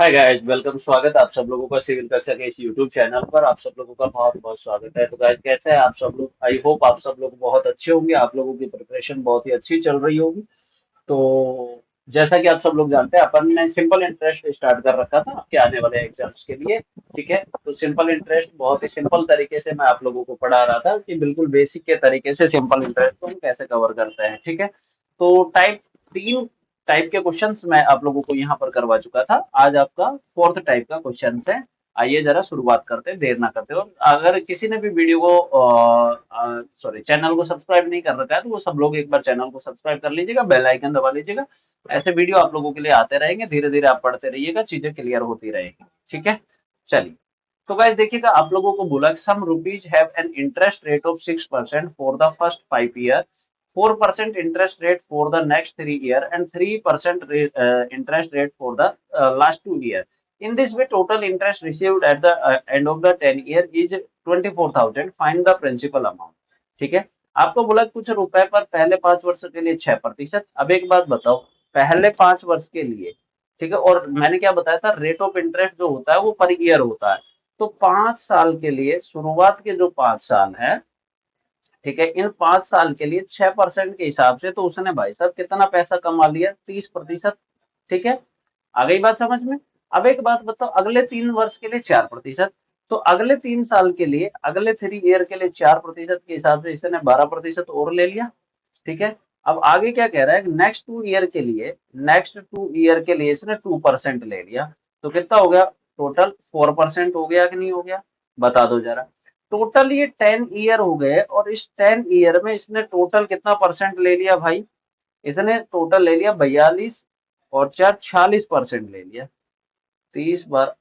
Hi guys, welcome. स्वागत है आप सब लोगों का सिविल कल्चर के इस यूट्यूब चैनल पर। आप सब लोगों का बहुत बहुत स्वागत है। तो गाइस, कैसे हैं आप सब लोग? आई होप आप सब लोग बहुत अच्छे होंगे। आप लोगों की प्रिपरेशन बहुत ही अच्छी चल रही होगी। तो जैसा कि आप सब लोग जानते हैं, अपन ने सिंपल इंटरेस्ट स्टार्ट कर रखा था आपके आने वाले एग्जाम्स के लिए। ठीक है, तो सिंपल इंटरेस्ट बहुत ही सिंपल तरीके से मैं आप लोगों को पढ़ा रहा था कि बिल्कुल बेसिक के तरीके से सिंपल इंटरेस्ट को हम कैसे कवर करते हैं। ठीक है, तो तीन टाइप के क्वेश्चंस मैं आप लोगों को यहाँ पर करवा चुका था। आज आपका फोर्थ टाइप का क्वेश्चन है। आइए जरा शुरुआत करते हैं, देर ना करते। और अगर किसी ने भी वीडियो को सॉरी चैनल को सब्सक्राइब नहीं कर रखा है, तो वो सब लोग एक बार चैनल को सब्सक्राइब कर लीजिएगा, बेल आइकन दबा लीजिएगा। ऐसे वीडियो आप लोगों के लिए आते रहेंगे, धीरे धीरे आप पढ़ते रहिएगा, चीजें क्लियर होती रहेगी। ठीक है, चलिए। तो गाइस देखिएगा, आप लोगों को बोला some rupees have an interest rate of 6% for the first 5 year, 4% interest rate for the next 3 year, and 3% interest rate for the last 2 year. In this way, total interest received at the end of the 10 year is 24,000. Find the principal amount. ठीक है, आपको बोला कुछ रुपए पर पहले 5 वर्ष के लिए 6%। अब एक बात बताओ, पहले 5 वर्ष के लिए, ठीक है, और मैंने क्या बताया था, रेट ऑफ इंटरेस्ट जो होता है वो पर ईयर होता है। तो 5 साल के लिए, शुरुआत के जो 5 साल है, ठीक है, इन 5 साल के लिए 6% के हिसाब से तो उसने भाई साहब कितना पैसा कमा लिया, 30%। ठीक है, आ गई बात समझ में? अब एक बात बताओ, अगले 3 वर्ष के लिए 4%, तो अगले 3 साल के लिए, अगले 3 ईयर के लिए 4% के हिसाब से इसने 12% और ले लिया। ठीक है, अब आगे क्या कह रहा है, नेक्स्ट 2 ईयर के लिए इसने 2% ले लिया। तो कितना हो गया टोटल? 4% हो गया कि नहीं हो गया? बता दो जरा। टोटल ये 10 ईयर हो गए, और इस 10 ईयर में इसने टोटल कितना परसेंट ले लिया भाई? इसने टोटल ले लिया 42, और 4 46% ले लिया। 30 बार,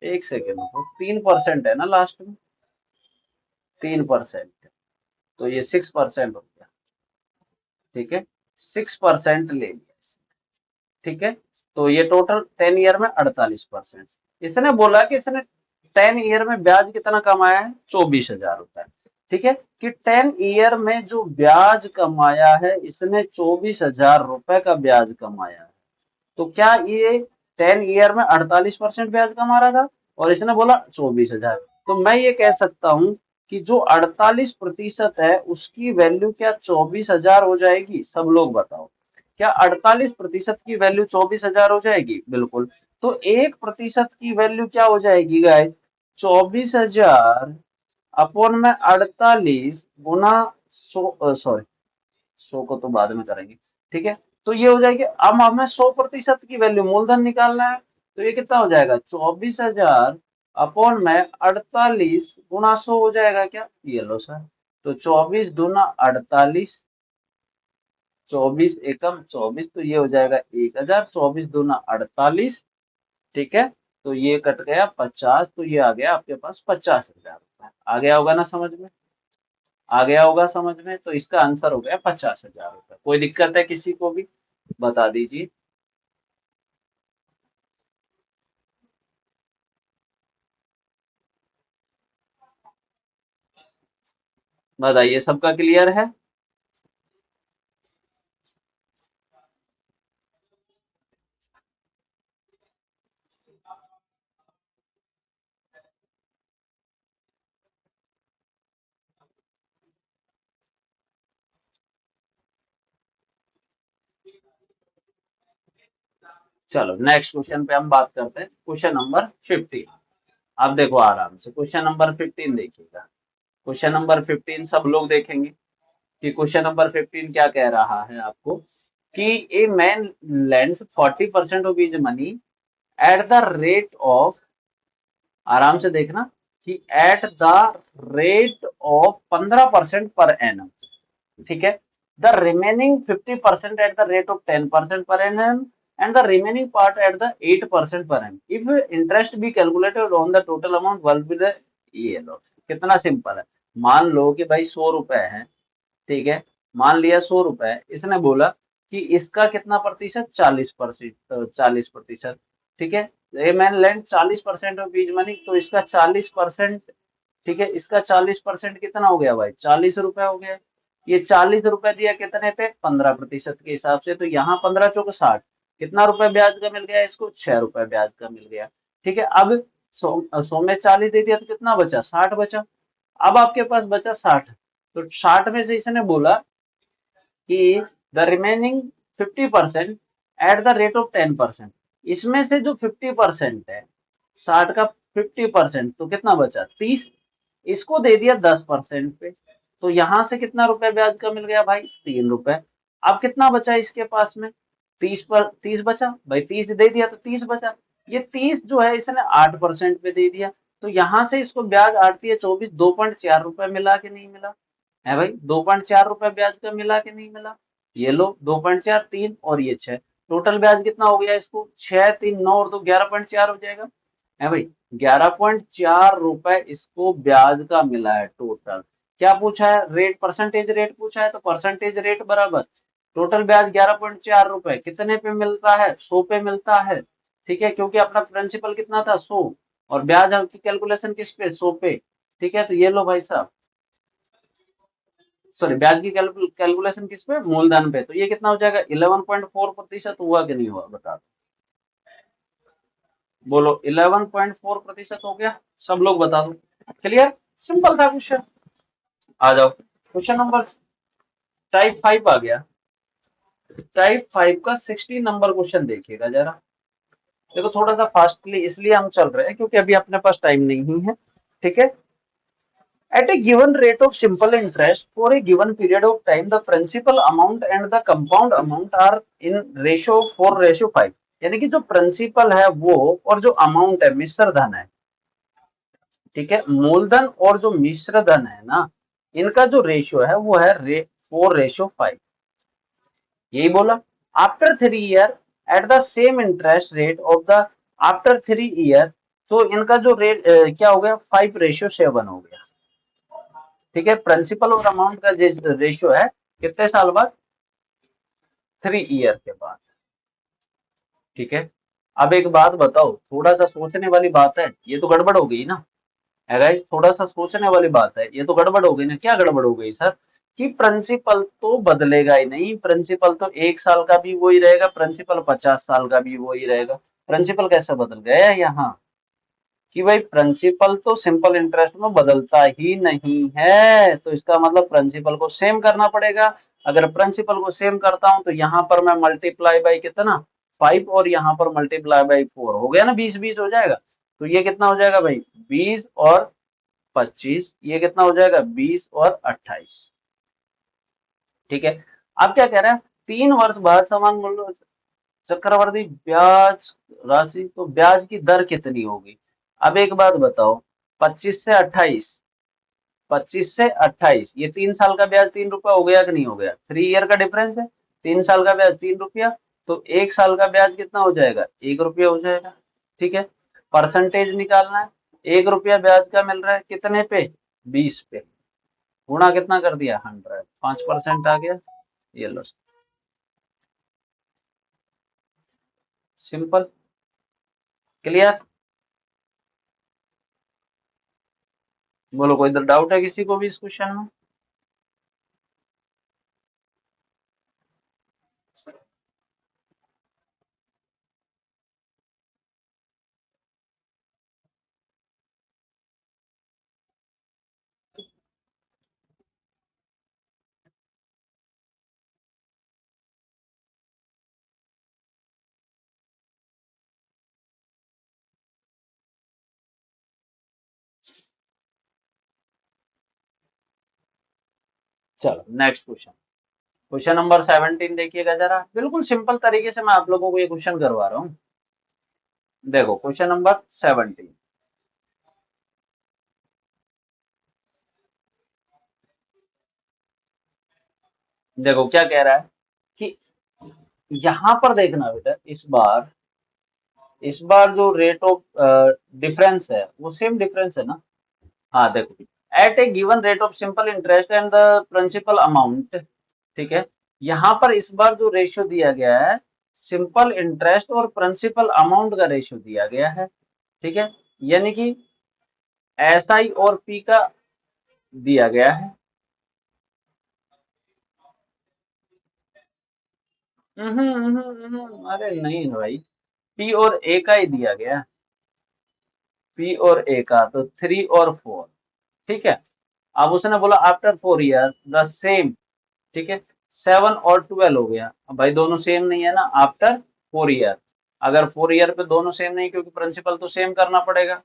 एक सेकेंड, 3% है ना लास्ट में, 3%, तो ये 6% हो गया। ठीक है, 6% ले लिया इसने। ठीक है, तो ये टोटल 10 ईयर में 48%। इसने बोला कि इसने 10 ईयर में ब्याज कितना कमाया है? 24,000 रुपए। ठीक है, कि 10 ईयर में जो ब्याज कमाया है इसने, 24,000 रुपए का ब्याज कमाया है। तो क्या ये 10 ईयर में 48% ब्याज कमा रहा था? और इसने बोला 24,000। तो मैं ये कह सकता हूं कि जो 48% है उसकी वैल्यू क्या 24,000 हो जाएगी? सब लोग बताओ, क्या 48% की वैल्यू 24,000 हो जाएगी? बिल्कुल। तो 1% की वैल्यू क्या हो जाएगी गाइस? 24,000 अपॉन में 48 गुना 100, सॉरी 100 को तो बाद में करेंगे। ठीक है, तो ये हो जाएगी। अब हमें 100% की वैल्यू मूलधन निकालना है, तो ये कितना हो जाएगा? 24,000 अपॉन में 48 गुना 100 हो जाएगा क्या? ये लो सर, तो 24 दूना 48, 24 एकम 24, तो ये हो जाएगा 1,000। 24 दूना 48, ठीक है, तो ये कट गया 50, तो ये आ गया आपके पास 50,000 रुपए। आ गया होगा ना समझ में? आ गया होगा समझ में? तो इसका आंसर हो गया 50,000 रुपए। कोई दिक्कत है किसी को भी? बता दीजिए। बताइए, सबका क्लियर है? चलो नेक्स्ट क्वेश्चन पे हम बात करते हैं। Question number 15। आप देखो आराम से, क्वेश्चन नंबर 15 देखिएगा। क्वेश्चन नंबर 15 सब लोग देखेंगे कि क्वेश्चन नंबर 15 क्या कह रहा है आपको, कि a man lends 40% of his money at the rate of, आराम से देखना, कि at the rate of 15% per annum. ठीक है, the remaining 50% at the rate of 10% per annum, and the remaining part at the 8% per annum. If interest be calculated on the total amount, work with, ये लो कितना simple है। मान लो कि भाई 100 रुपए है, ठीक है, मान लिया 100 रुपए, इसने बोला कि इसका कितना प्रतिशत? 40%, 40%। ठीक है, ए मैन लैंड 40% ऑफ बीज मनी, तो इसका 40%, ठीक है, इसका 40% कितना हो गया भाई? 40 रुपए हो गया। ये 40 रुपए दिया कितने पे? 15% के हिसाब से, तो यहाँ 15 चौक 60, कितना रुपए ब्याज का मिल गया इसको? 6 रुपए ब्याज का मिल गया। ठीक है, अब 100 में 40 दे दिया तो कितना बचा? 60 बचा। अब आपके पास बचा 60, तो 60 में से इसने बोला कि the remaining 50% at the rate of 10%। इसमें से जो 50% है, 60 का 50%, तो कितना बचा? 30। इसको दे दिया 10% पे, तो यहां से कितना रुपए ब्याज का मिल गया भाई? 3 रुपए। अब कितना बचा इसके पास में? 30 पर 30 बचा भाई, 30 दे दिया तो 30 बचा। ये 30 जो है इसने 8% पे दे दिया, तो यहां से इसको ब्याज 8 × 24 2.4 रुपए मिला कि नहीं मिला? है भाई, 2.4 रुपए ब्याज का मिला कि नहीं मिला? ये लो 2.4, 3 और ये 6, टोटल ब्याज कितना हो गया इसको? 6 3 9 और 2 11.4 हो जाएगा। है भाई, 11.4 रुपए इसको ब्याज का मिला है टोटल। क्या पूछा है? रेट, परसेंटेज रेट पूछा है, तो परसेंटेज रेट बराबर टोटल ब्याज 11.4 रुपए कितने पे मिलता है? 100 पे मिलता है। ठीक है, क्योंकि अपना प्रिंसिपल कितना था? 100, और ब्याज की कैलकुलेशन किस पे? 100 पे। ठीक है, तो ये लो भाई साहब, सॉरी, ब्याज की कैलकुलेशन किस पे? मूलधन पे। तो ये कितना हो जाएगा? 11.4% हुआ कि नहीं हुआ? बता दो, बोलो। 11.4% हो गया? सब लोग बता दो। क्लियर? सिंपल था क्वेश्चन। आ जाओ, क्वेश्चन नंबर टाइप 5 आ गया। टाइप 5 का 16 नंबर क्वेश्चन देखिएगा जरा। देखो, थोड़ा सा फास्टली इसलिए हम चल रहे हैं क्योंकि अभी अपने पास टाइम नहीं है। ठीक है। At a given rate of simple interest for a given period of time, the principal amount and the compound amount are in ratio 4:5। यानी कि जो प्रिंसिपल है वो, और जो अमाउंट है, मिश्र धन है, ठीक है, मूलधन और जो मिश्र धन है ना, इनका जो रेशियो है वो है 4:5। यही बोला। After 3 year at the same interest rate of the, after 3 year, तो इनका जो रेट क्या हो गया? 5:7 हो गया। ठीक है, प्रिंसिपल और अमाउंट का रेशियो है कितने साल बाद? 3 ईयर के बाद। ठीक है, अब एक बात बताओ, थोड़ा सा सोचने वाली बात है, ये तो गड़बड़ हो गई ना। है गाइस, थोड़ा सा सोचने वाली बात है, ये तो गड़बड़ हो गई ना। क्या गड़बड़ हो गई सर? कि प्रिंसिपल तो बदलेगा ही नहीं, प्रिंसिपल तो 1 साल का भी वही रहेगा, प्रिंसिपल 50 साल का भी वही रहेगा। प्रिंसिपल कैसे बदल गया यहाँ? कि भाई प्रिंसिपल तो सिंपल इंटरेस्ट में बदलता ही नहीं है, तो इसका मतलब प्रिंसिपल को सेम करना पड़ेगा। अगर प्रिंसिपल को सेम करता हूं तो यहाँ पर मैं मल्टीप्लाई बाई कितना? 5, और यहाँ पर मल्टीप्लाई बाई 4 हो गया ना, 20 20 हो जाएगा। तो ये कितना हो जाएगा भाई? 20 और 25, ये कितना हो जाएगा? 20 और 28। ठीक है। अब क्या कह रहे हैं? 3 वर्ष बाद समान मूल्य चक्रवर्ती ब्याज राशि, तो ब्याज की दर कितनी होगी? अब एक बात बताओ, 25 से 28, 25 से 28, ये 3 साल का ब्याज 3 रुपया हो गया कि नहीं हो गया? 3 ईयर का डिफरेंस है, 3 साल का ब्याज 3 रुपया, तो 1 साल का ब्याज कितना हो जाएगा? 1 रुपया हो जाएगा। ठीक है, परसेंटेज निकालना है। 1 रुपया ब्याज का मिल रहा है कितने पे? 20 पे। गुणा कितना कर दिया? 100, 5% आ गया। ये लो, सिंपल। क्लियर? बोलो, कोई डाउट है किसी को भी इस क्वेश्चन में? चलो नेक्स्ट क्वेश्चन। क्वेश्चन नंबर 17 देखिएगा जरा, बिल्कुल सिंपल तरीके से मैं आप लोगों को ये क्वेश्चन करवा रहा हूँ। देखो, क्वेश्चन नंबर 17। देखो क्या कह रहा है कि यहां पर देखना बेटा, इस बार जो रेट ऑफ डिफरेंस है वो सेम डिफरेंस है ना। हाँ देखो, at a given rate of simple interest and the principal amount. ठीक है, यहाँ पर इस बार जो रेशियो दिया गया है, सिंपल इंटरेस्ट और प्रिंसिपल अमाउंट का रेशियो दिया गया है। ठीक है, यानी कि एस आई और पी का दिया गया है। अरे नहीं भाई, पी और ए का ही दिया गया। पी और ए का तो 3 और 4। ठीक है। अब उसने बोला आफ्टर 4 ईयर द सेम। ठीक है। 7 और 12 हो गया। अब भाई दोनों सेम नहीं है ना आफ्टर 4 ईयर। अगर 4 ईयर पे दोनों सेम नहीं, क्योंकि प्रिंसिपल तो सेम करना पड़ेगा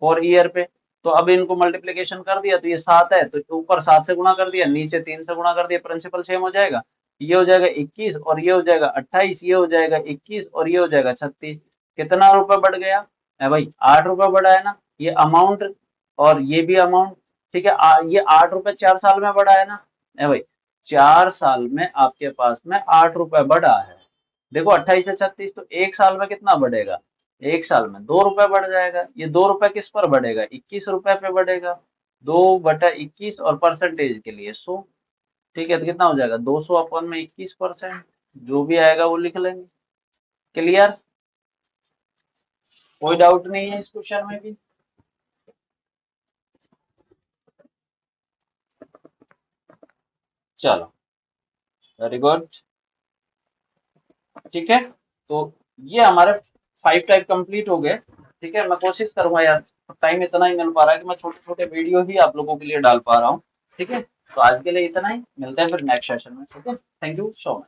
4 ईयर पे। तो अब इनको मल्टीप्लीकेशन कर दिया तो ये 7 है, तो ऊपर 7 से गुणा कर दिया, नीचे 3 से गुणा कर दिया, प्रिंसिपल सेम हो जाएगा। ये हो जाएगा 21 और ये हो जाएगा 28, ये हो जाएगा 21 और ये हो जाएगा 36। कितना रुपए बढ़ गया है भाई? 8 रुपए बढ़ा है ना ये अमाउंट। और ये भी अमाउंट। ठीक है। ये 8 रुपए 4 साल में बढ़ा है ना। है भाई, 4 साल में आपके पास में 8 रुपए बढ़ा है। देखो 28 से 36, तो 1 साल में कितना बढ़ेगा? 1 साल में 2 रुपए बढ़ जाएगा। ये 2 रुपए किस पर बढ़ेगा? 21 रुपए पे बढ़ेगा। 2/21 और परसेंटेज के लिए 100। ठीक है, तो कितना हो जाएगा? 200/21%। जो भी आएगा वो लिख लेंगे। क्लियर? कोई डाउट नहीं है इस क्वेश्चन में भी? चलो, वेरी गुड। ठीक है। तो ये हमारे 5 टाइप कंप्लीट हो गए। ठीक है, मैं कोशिश करूंगा यार, टाइम इतना ही मिल पा रहा है कि मैं छोटे छोटे वीडियो ही आप लोगों के लिए डाल पा रहा हूँ। ठीक है, तो आज के लिए इतना ही, मिलते हैं फिर नेक्स्ट सेशन में। ठीक है, थैंक यू सो मच।